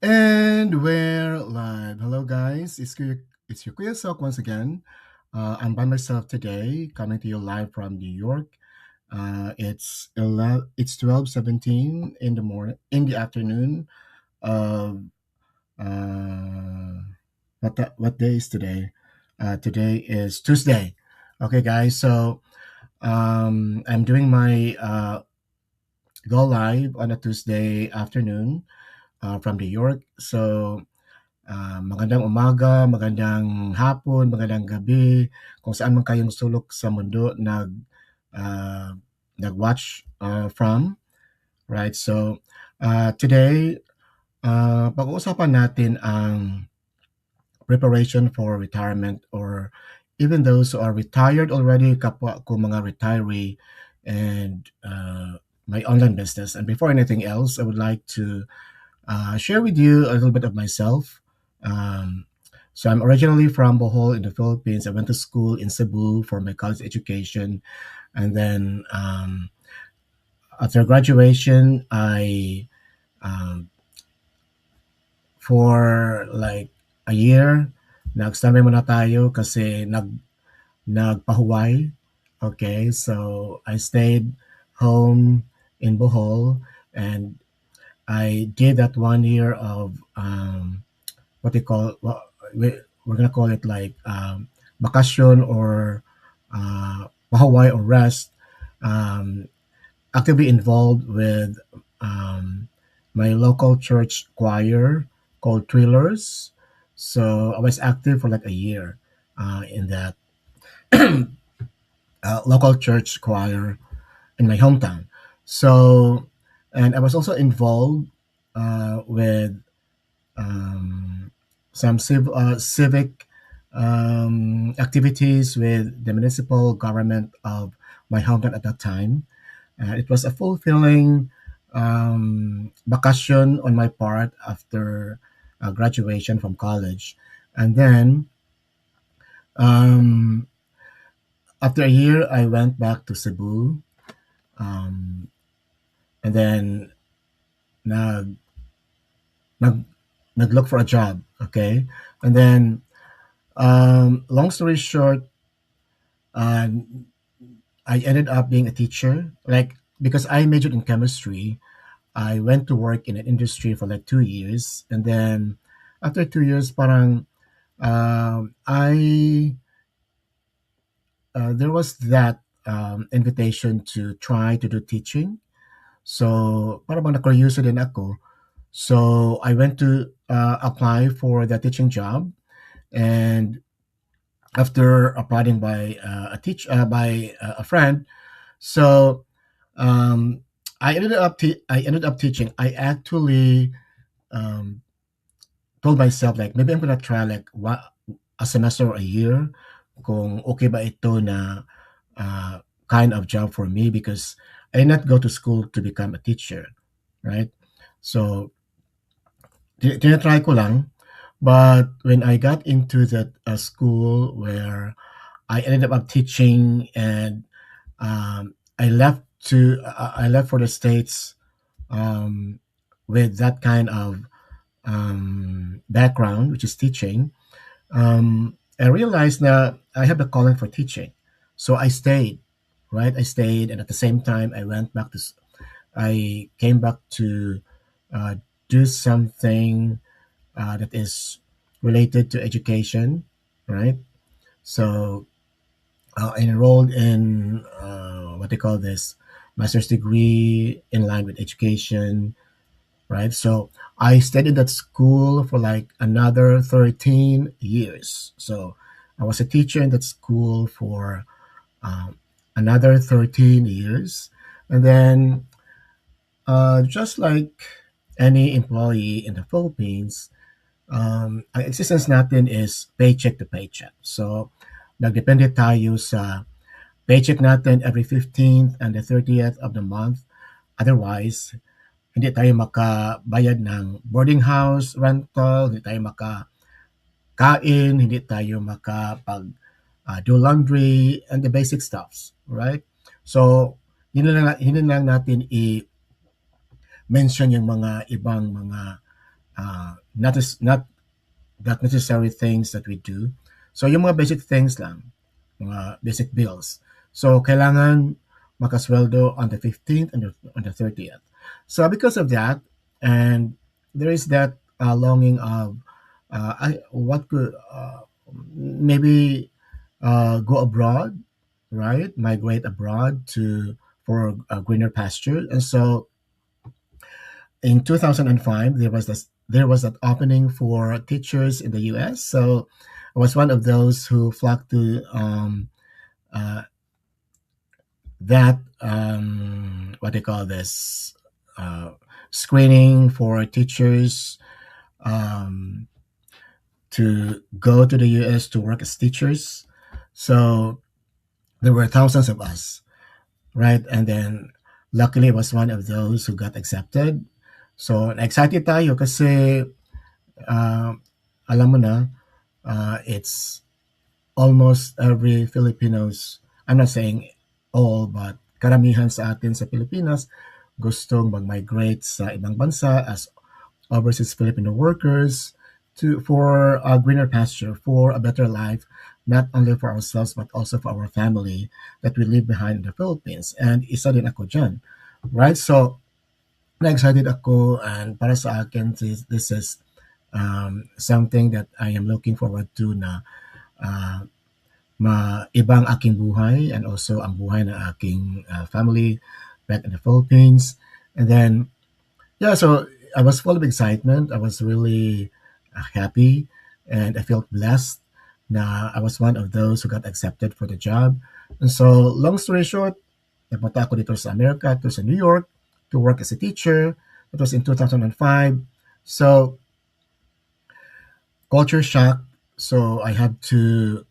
And we're live. Hello, guys. It's your Kuya Sok once again. I'm by myself today, coming to you live from New York. It's 12:17 in the morning, in the afternoon of what day is today? Today is Tuesday. Okay, guys. So I'm doing my go live on a Tuesday afternoon from New York. So magandang umaga, magandang hapon, magandang gabi, kung saan man kayong sulok sa mundo ah, nag-watch from, right? So, today, pag-uusapan natin ang preparation for retirement or even those who are retired already, kapwa ko mga retiree and my online business. And before anything else, I would like to share with you a little bit of myself. Um, so I'm originally from Bohol in the Philippines. I went to school in Cebu for my college education, and then after graduation, I for like a year nag-standby muna tayo kasi nagpahuway. Okay, so I stayed home in Bohol and I did that 1 year of what they call we're gonna call it like bakasyon or Hawaii or rest, um, actively involved with um, my local church choir called Thrillers. So I was active for like a year in that local church choir in my hometown. So, and I was also involved with some civic activities with the municipal government of my hometown at that time. It was a fulfilling vacation on my part after graduation from college. And then um, after a year, I went back to Cebu um, and then nag, nag, nag-look for a job. Okay. And then, long story short, uh, I ended up being a teacher. Like, because I majored in chemistry, I went to work in an industry for like 2 years. And then after 2 years, parang I there was that invitation to try to do teaching. So parang bang na-curious din ako. So I went to apply for the teaching job, and after applying by a friend, so um, I ended up teaching. I actually um, told myself like maybe I'm gonna try like a semester or a year kung okay ba ito na kind of job for me because I did not go to school to become a teacher, right? So tinatry ko lang. But when I got into that school where I ended up teaching and I left for the states um, with that kind of background, which is teaching. I realized that I have a calling for teaching, so I stayed. Right, I stayed, and at the same time, I came back to uh, do something that is related to education. Right, so I enrolled in what they call this master's degree in line with education, right? So I stayed in that school for like another 13 years. So I was a teacher in that school for um, another 13 years. And then, just like any employee in the Philippines, ang existence natin is paycheck to paycheck. So, nagdepende tayo sa paycheck natin every 15th and the 30th of the month. Otherwise, hindi tayo makabayad ng boarding house rental, hindi tayo makakain, hindi tayo makapag do laundry and the basic stuffs, right? So, hindi na lang natin i-mention yung mga ibang mga not that necessary things that we do. So yung mga basic things lang, mga basic bills. So kailangan makasweldo on the 15th and on the 30th. So because of that, and there is that longing of what could maybe go abroad, right? Migrate abroad to for a greener pasture. And so in 2005, there was that opening for teachers in the U.S. So I was one of those who flocked to uh, that what they call this uh, screening for teachers um, to go to the U.S. to work as teachers. So there were thousands of us, right? And then luckily I was one of those who got accepted. So excited tayo kasi uh, alam mo na, it's almost every Filipinos, I'm not saying all, but karamihan sa atin sa Pilipinas gustong mag-migrate sa ibang bansa as overseas Filipino workers to for a greener pasture, for a better life, not only for ourselves but also for our family that we leave behind in the Philippines. And isa din ako dyan, right? So, na-excited ako and para sa akin, this is something that I am looking forward to na uh, maibang aking buhay and also ang buhay ng aking family back in the Philippines. And then, yeah, so I was full of excitement. I was really happy and I felt blessed na I was one of those who got accepted for the job. And so, long story short, napunta ako dito sa Amerika, to sa New York, to work as a teacher. It was in 2005. So, culture shock. So I had to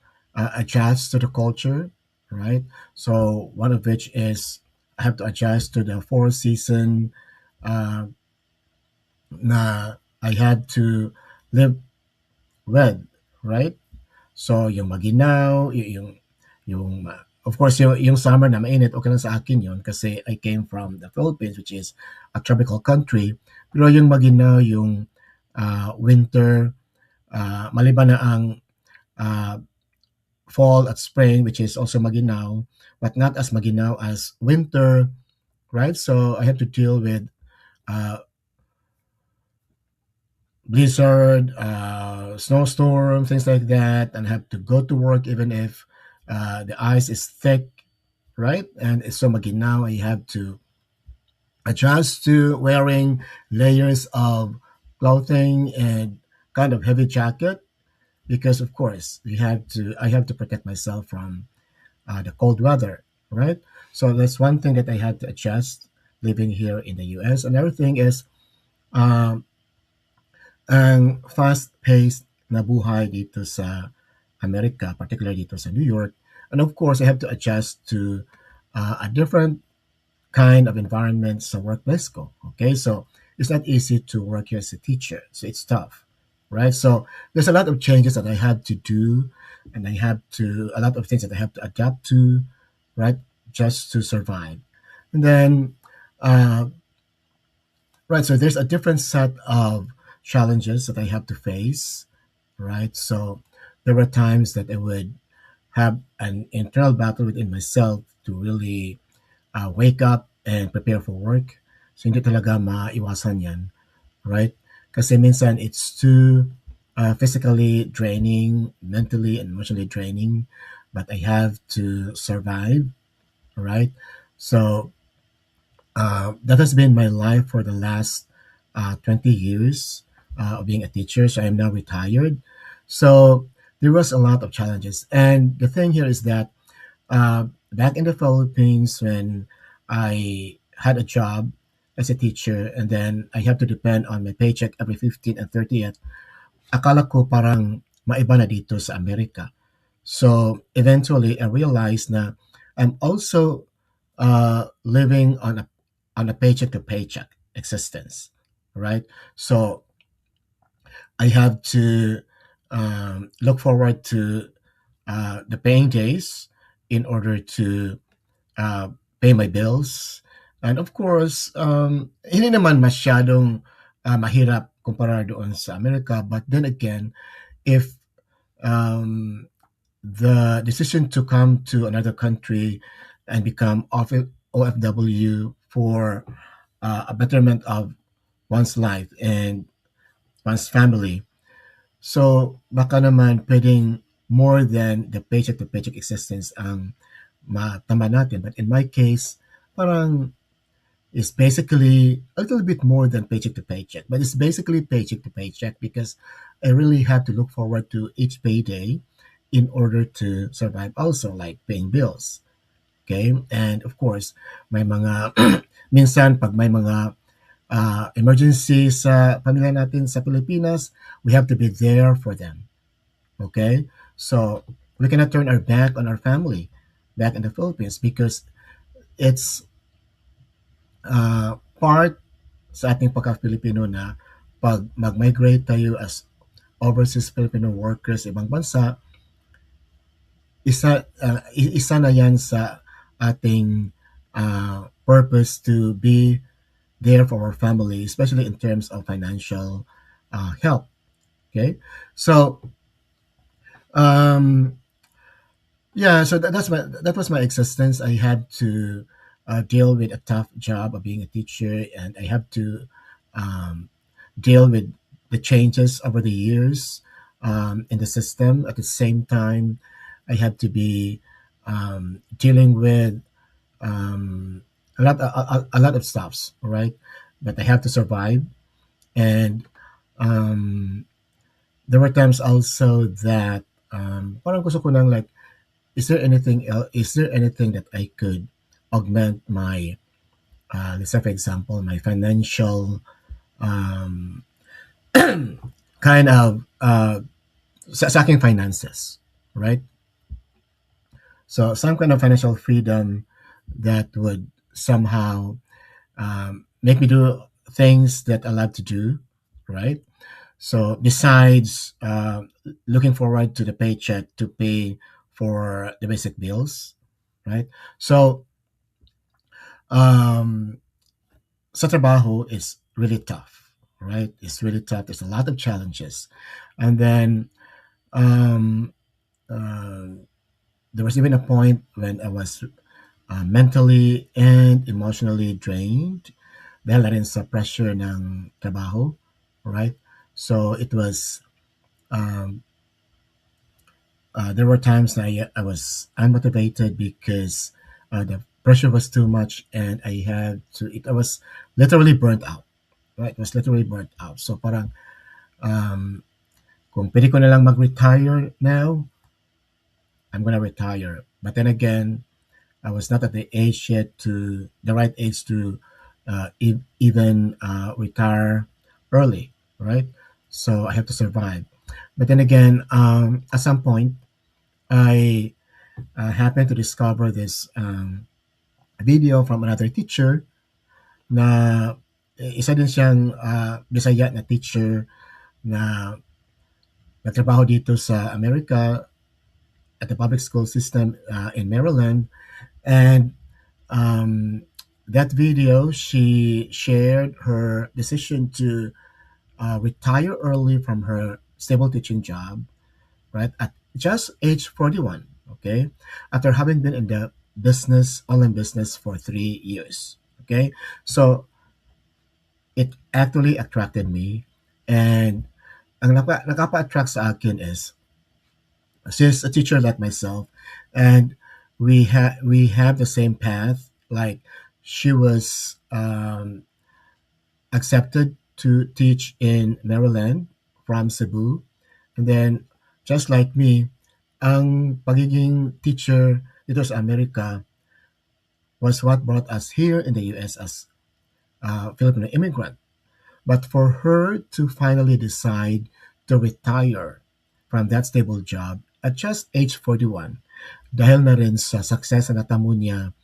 adjust to the culture, right? So one of which is I have to adjust to the four season uh, na I had to live with, right? So yung maginaw, yung of course yung summer na mainit okay lang sa akin yon kasi I came from the Philippines which is a tropical country. Pero yung maginaw, yung winter, maliban na ang uh, fall at spring, which is also maginaw, but not as maginaw as winter, right? So I have to deal with uh, blizzard, snowstorm, things like that, and have to go to work even if the ice is thick, right? And it's so maginaw, I have to adjust to wearing layers of clothing and kind of heavy jacket because of course I have to protect myself from the cold weather, right? So that's one thing that I had to adjust living here in the US. Another thing is um, ang fast-paced na buhay dito sa Amerika, particularly dito sa New York. And of course, I have to adjust to a different kind of environment sa workplace ko. Okay, so it's not easy to work here as a teacher. So it's tough, right? So there's a lot of changes that I have to do, and I have to a lot of things that I have to adapt to, right, just to survive. And then, uh, right, so there's a different set of challenges that I have to face, right? So there were times that I would have an internal battle within myself to really wake up and prepare for work. So hindi talaga maiwasan yan, right? Kasi minsan it's too physically draining, mentally and emotionally draining, but I have to survive, right? So that has been my life for the last 20 years of being a teacher. So I'm now retired. So there was a lot of challenges. And the thing here is that back in the Philippines, when I had a job as a teacher and then I have to depend on my paycheck every 15th and 30th, akala ko parang maiba na dito sa Amerika. So eventually I realized na I'm also living on a paycheck to paycheck existence, right? So I have to look forward to the paying days in order to uh, pay my bills. And of course, hindi naman masyadong mahirap kumpara doon sa Amerika. But then again, if um, the decision to come to another country and become OFW for a betterment of one's life and one's family. So baka naman pwedeng more than the paycheck to paycheck existence ang matama natin. But in my case, parang it's basically a little bit more than paycheck to paycheck, but it's basically paycheck to paycheck because I really have to look forward to each payday in order to survive also, like paying bills. Okay? And of course, may mga minsan pag may mga emergency sa pamilya natin sa Pilipinas, we have to be there for them. Okay? So we cannot turn our back on our family back in the Philippines because it's part sa ating pagka-Pilipino na pag mag-migrate tayo as overseas Filipino workers sa ibang bansa, isa na yan sa ating purpose to be there for our family, especially in terms of financial help. Okay, so um, yeah, so that was my existence. I had to deal with a tough job of being a teacher, and I have to um, deal with the changes over the years in the system. At the same time, I had to be dealing with a lot of stuffs, right? But I have to survive, and um, there were times also that parang gusto ko nang like, is there anything else? Is there anything that I could augment my, let's say for example, my financial um, kind of sa aking finances, right? So some kind of financial freedom that would somehow make me do things that I love to do, right? So besides looking forward to the paycheck to pay for the basic bills, right? So um, sa trabaho is really tough, right? It's really tough. There's a lot of challenges, and then um, uh, there was even a point when I was mentally and emotionally drained dahil na rin sa pressure ng trabaho, right? So it was um, there were times that I was unmotivated because the pressure was too much and I had to I was literally burnt out, right? It was literally burnt out. So parang um, kung pwede ko na lang mag-retire now, I'm gonna retire. But then again, I was not at the age yet to the right age to even retire early, right? So I have to survive. But then again, at some point, I happened to discover this video from another teacher na isa din siyang Bisaya na teacher na nagtrabaho dito sa Amerika at the public school system in Maryland. And um, that video, she shared her decision to retire early from her stable teaching job, right, at just age 41, okay, after having been in the online business for 3 years. Okay, so it actually attracted me. And ang nakapa-attract sa akin is she's a teacher like myself, and we have the same path. Like she was accepted to teach in Maryland from Cebu, and then just like me, ang pagiging teacher dito sa Amerika was what brought us here in the US as Filipino immigrant. But for her to finally decide to retire from that stable job at just age 41, dahil na rin sa success na natamo niya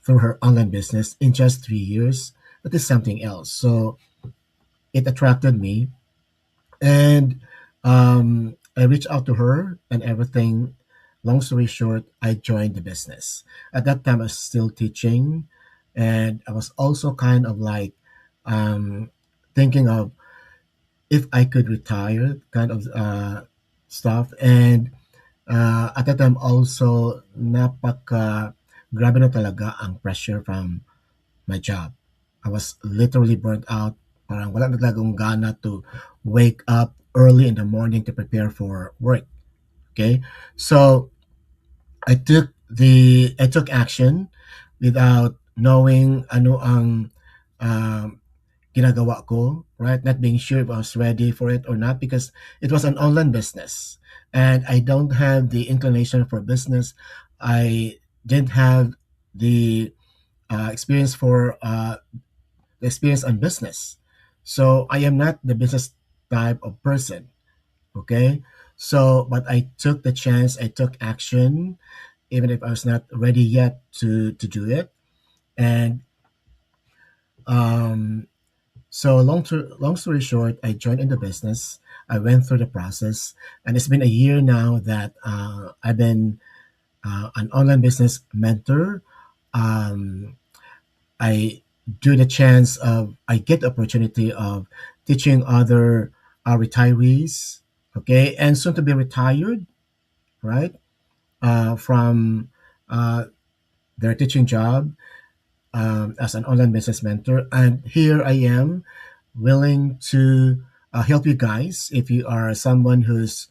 through her online business in just 3 years, that is something else. So it attracted me, and I reached out to her and everything. Long story short, I joined the business. At that time, I was still teaching, and I was also kind of like thinking of if I could retire, kind of stuff. And at that time also, napaka grabe na talaga ang pressure from my job. I was literally burnt out. Parang wala na talagang gana to wake up early in the morning to prepare for work. Okay, so I took action without knowing ano ang um, ginagawa ko, right? Not being sure if I was ready for it or not because it was an online business and I don't have the inclination for business. I didn't have the experience for the experience on business. So I am not the business type of person. Okay. So, but I took the chance, I took action, even if I was not ready yet to do it. And um, so long story short, I joined in the business. I went through the process, and it's been a year now that I've been an online business mentor. Um, I do the chance of I get the opportunity of teaching other retirees, okay, and soon to be retired, right, from uh, their teaching job as an online business mentor. And here I am willing to help you guys if you are someone who's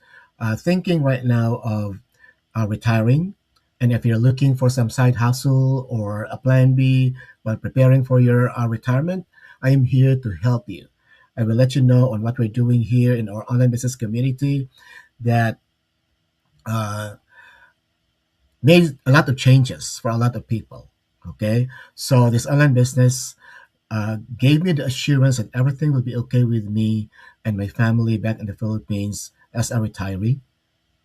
thinking right now of retiring. And if you're looking for some side hustle or a plan B while preparing for your retirement, I am here to help you. I will let you know on what we're doing here in our online business community that uh, made a lot of changes for a lot of people. Okay, so this online business gave me the assurance that everything will be okay with me and my family back in the Philippines as a retiree.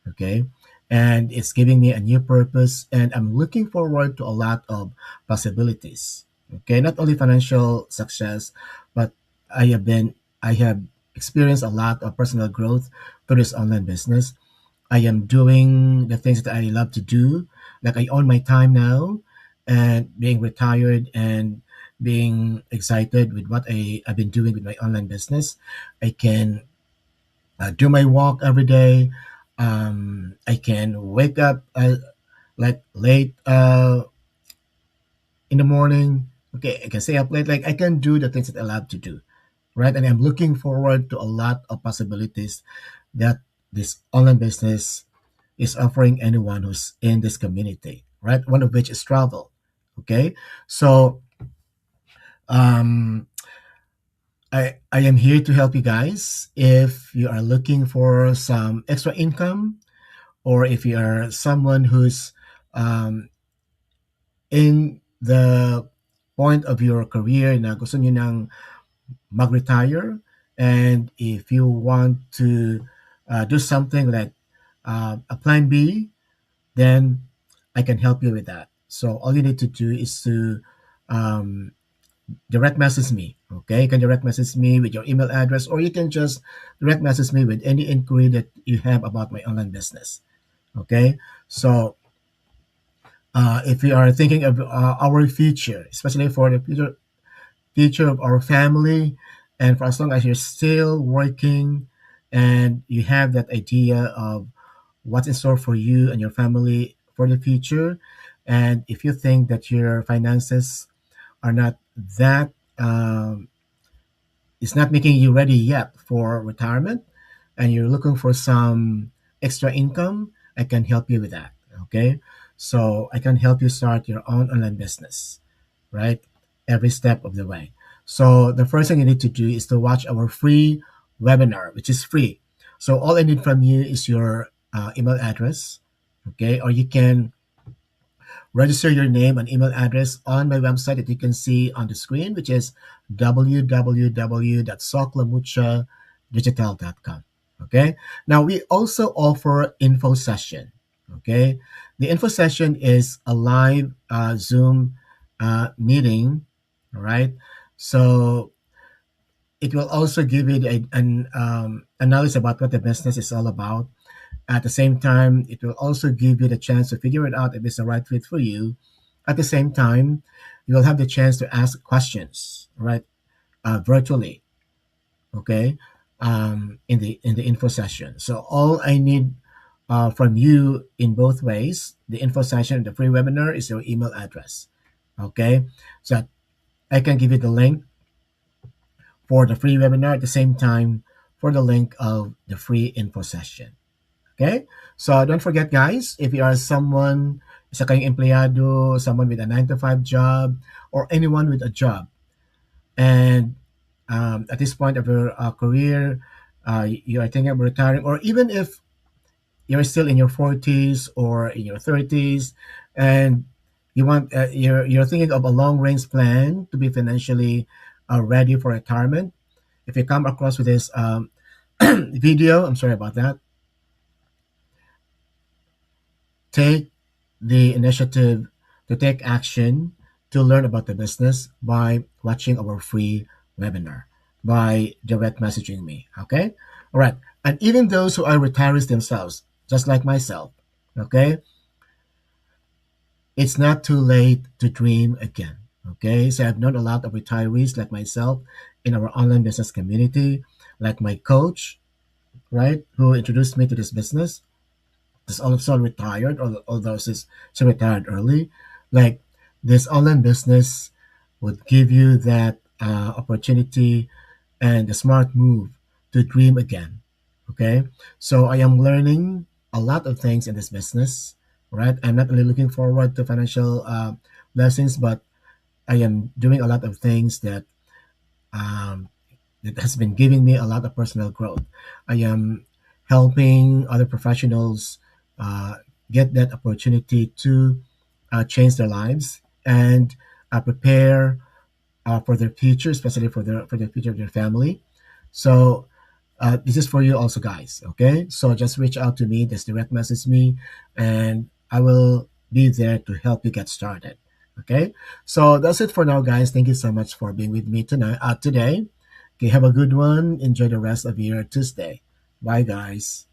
Okay, and it's giving me a new purpose, and I'm looking forward to a lot of possibilities. Okay, not only financial success, but I have experienced a lot of personal growth through this online business. I am doing the things that I love to do. Like I own my time now and being retired and being excited with what I've been doing with my online business. I can do my walk every day. I can wake up like late in the morning. Okay, I can stay up late. Like I can do the things that I love to do, right? And I'm looking forward to a lot of possibilities that this online business is offering anyone who's in this community, right? One of which is travel. Okay, so um, I am here to help you guys if you are looking for some extra income or if you are someone who's um, in the point of your career na gusto niyo nang mag-retire and if you want to do something like a plan B, then I can help you with that. So all you need to do is to um, direct message me. Okay, you can direct message me with your email address, or you can just direct message me with any inquiry that you have about my online business. Okay, so if we are thinking of our future, especially for the future of our family, and for as long as you're still working and you have that idea of what's in store for you and your family for the future, and if you think that your finances are not that it's not making you ready yet for retirement and you're looking for some extra income, I can help you with that. Okay. So I can help you start your own online business, right? Every step of the way. So the first thing you need to do is to watch our free webinar, which is free. So all I need from you is your email address. Okay. Or you can register your name and email address on my website that you can see on the screen, which is www.soclamuchadigital.com. Okay. Now we also offer info session. Okay. The info session is a live Zoom meeting. All right. So it will also give you an analysis about what the business is all about. At the same time, it will also give you the chance to figure it out if it's the right fit for you. At the same time, you will have the chance to ask questions, right, virtually. Okay. in the info session. So all I need from you in both ways, the info session and the free webinar, is your email address. Okay, so I can give you the link for the free webinar at the same time for the link of the free info session. Okay, so don't forget, guys, if you are someone, isa kayong empleyado, someone with a 9 to 5 job, or anyone with a job, and at this point of your career, you are thinking of retiring, or even if you're still in your 40s or in your 30s, and you're thinking of a long range plan to be financially ready for retirement. If you come across with this video, I'm sorry about that, take the initiative to take action to learn about the business by watching our free webinar, by direct messaging me. Okay? All right. And even those who are retirees themselves, just like myself, okay, it's not too late to dream again. Okay? So I've known a lot of retirees like myself in our online business community, like my coach, right, who introduced me to this business, is also retired, although she retired early. Like, this online business would give you that opportunity and a smart move to dream again. Okay, so I am learning a lot of things in this business. Right, I'm not only looking forward to financial blessings, but I am doing a lot of things um, that has been giving me a lot of personal growth. I am helping other professionals get that opportunity to change their lives and prepare for their future, especially for the future of their family. So this is for you also, guys. Okay, so just reach out to me, just direct message me, and I will be there to help you get started. Okay, so that's it for now, guys. Thank you so much for being with me tonight, today. Okay, have a good one. Enjoy the rest of your Tuesday. Bye, guys.